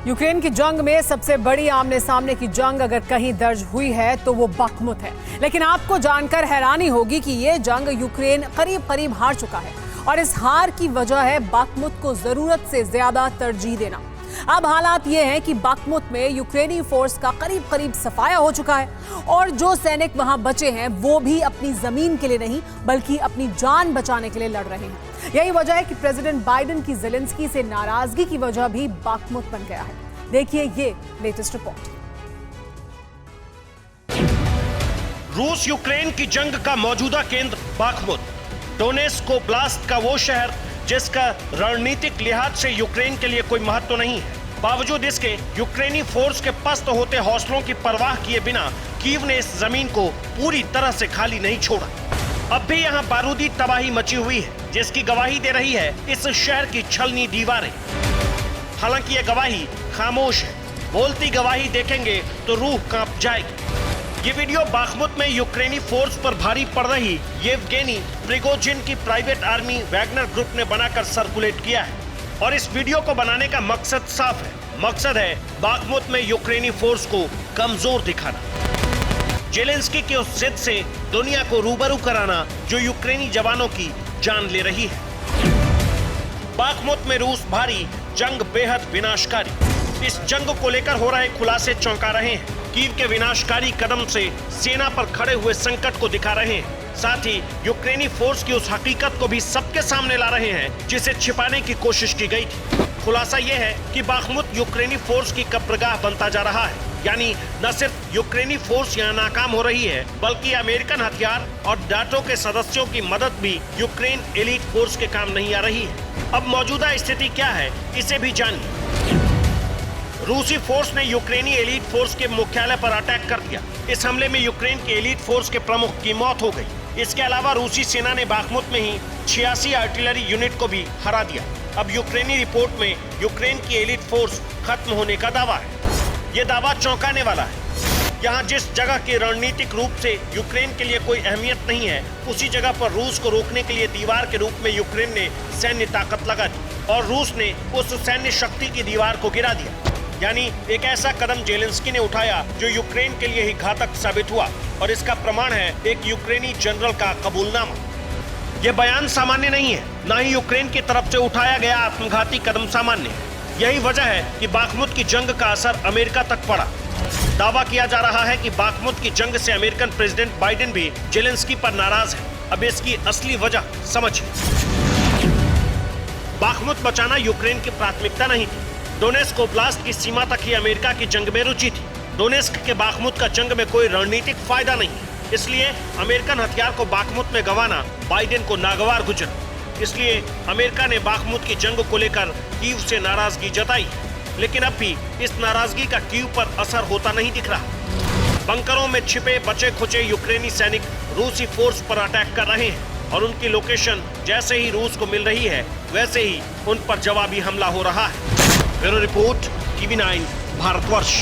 Ukraine की जंग में सबसे बड़ी आमने सामने की जंग अगर कहीं दर्ज हुई है तो वो बखमुत है। लेकिन आपको जानकर हैरानी होगी कि ये जंग यूक्रेन करीब करीब हार चुका है और इस हार की वजह है बखमुत को जरूरत से ज्यादा तरजीह देना। अब हालात ये हैं कि बखमुत में यूक्रेनी फोर्स का करीब करीब सफाया हो चुका है और जो सैनिक वहां बचे हैं वो भी अपनी जमीन के लिए नहीं बल्कि अपनी जान बचाने के लिए लड़ रहे हैं। यही वजह है कि प्रेसिडेंट बाइडेन की ज़ेलेंस्की से नाराजगी की वजह भी बखमुत बन गया है। देखिए ये लेटेस्ट रिपोर्ट। रूस यूक्रेन की जंग का मौजूदा केंद्र बखमुत, डोनेत्स्क ओब्लास्ट का वो शहर जिसका रणनीतिक लिहाज से यूक्रेन के लिए कोई महत्व नहीं है। बावजूद इसके यूक्रेनी फोर्स के पस्त होते हौसलों की परवाह किए बिना कीव ने इस जमीन को पूरी तरह से खाली नहीं छोड़ा। अब भी यहाँ बारूदी तबाही मची हुई है जिसकी गवाही दे रही है इस शहर की छलनी दीवारें। हालांकि ये गवाही खामोश है, बोलती गवाही देखेंगे तो रूह कांप जाएगी। ये वीडियो बखमुत में यूक्रेनी फोर्स पर भारी पड़ रही येवगेनी प्रिगोजिन की प्राइवेट आर्मी वैगनर ग्रुप ने बनाकर सर्कुलेट किया है और इस वीडियो को बनाने का मकसद साफ है। मकसद है बखमुत में यूक्रेनी फोर्स को कमजोर दिखाना, ज़ेलेंस्की की उस जिद से दुनिया को रूबरू कराना जो यूक्रेनी जवानों की जान ले रही है। बखमुत में रूस भारी जंग बेहद विनाशकारी। इस जंग को लेकर हो रहे खुलासे चौंका रहे हैं। कीव के विनाशकारी कदम से सेना पर खड़े हुए संकट को दिखा रहे हैं, साथ ही यूक्रेनी फोर्स की उस हकीकत को भी सबके सामने ला रहे हैं जिसे छिपाने की कोशिश की गई थी। खुलासा यह है कि बखमुत यूक्रेनी फोर्स की कब्रगाह बनता जा रहा है, यानी न सिर्फ यूक्रेनी फोर्स यहाँ नाकाम हो रही है बल्कि अमेरिकन हथियार और नाटो के सदस्यों की मदद भी यूक्रेन एलीट फोर्स के काम नहीं आ रही है। अब मौजूदा स्थिति क्या है इसे भी जानिए। रूसी फोर्स ने यूक्रेनी एलीट फोर्स के मुख्यालय पर अटैक कर दिया। इस हमले में यूक्रेन के एलीट फोर्स के प्रमुख की मौत हो गई। इसके अलावा रूसी सेना ने बखमुत में ही 86 आर्टिलरी यूनिट को भी हरा दिया। अब यूक्रेनी रिपोर्ट में यूक्रेन की एलीट फोर्स खत्म होने का दावा है। ये दावा चौंकाने वाला है। यहाँ जिस जगह की रणनीतिक रूप से यूक्रेन के लिए कोई अहमियत नहीं है, उसी जगह पर रूस को रोकने के लिए दीवार के रूप में यूक्रेन ने सैन्य ताकत लगा दी और रूस ने उस सैन्य शक्ति की दीवार को गिरा दिया। यानी एक ऐसा कदम ज़ेलेंस्की ने उठाया जो यूक्रेन के लिए ही घातक साबित हुआ और इसका प्रमाण है एक यूक्रेनी जनरल का कबूलनामा। यह बयान सामान्य नहीं है, न ही यूक्रेन की तरफ से उठाया गया आत्मघाती कदम सामान्य है। यही वजह है कि बखमुत की जंग का असर अमेरिका तक पड़ा। दावा किया जा रहा है कि बखमुत की जंग से अमेरिकन प्रेसिडेंट बाइडेन भी ज़ेलेंस्की पर नाराज है। अब इसकी असली वजह समझिए। बखमुत बचाना यूक्रेन की प्राथमिकता नहीं थी। डोनेत्स्क ओब्लास्ट की सीमा तक ही अमेरिका की जंग में रुचि थी। डोनेत्स्क के बखमुत का जंग में कोई रणनीतिक फायदा नहीं, इसलिए अमेरिकन हथियार को बखमुत में गंवाना बाइडेन को नागवार गुजरा। इसलिए अमेरिका ने बखमुत की जंग को लेकर कीव से नाराजगी जताई, लेकिन अब भी इस नाराजगी का कीव पर असर होता नहीं दिख रहा। बंकरों में छिपे बचे खुचे यूक्रेनी सैनिक रूसी फोर्स पर अटैक कर रहे हैं और उनकी लोकेशन जैसे ही रूस को मिल रही है वैसे ही उन पर जवाबी हमला हो रहा है। Bureau report, TV9 Bharatvarsh.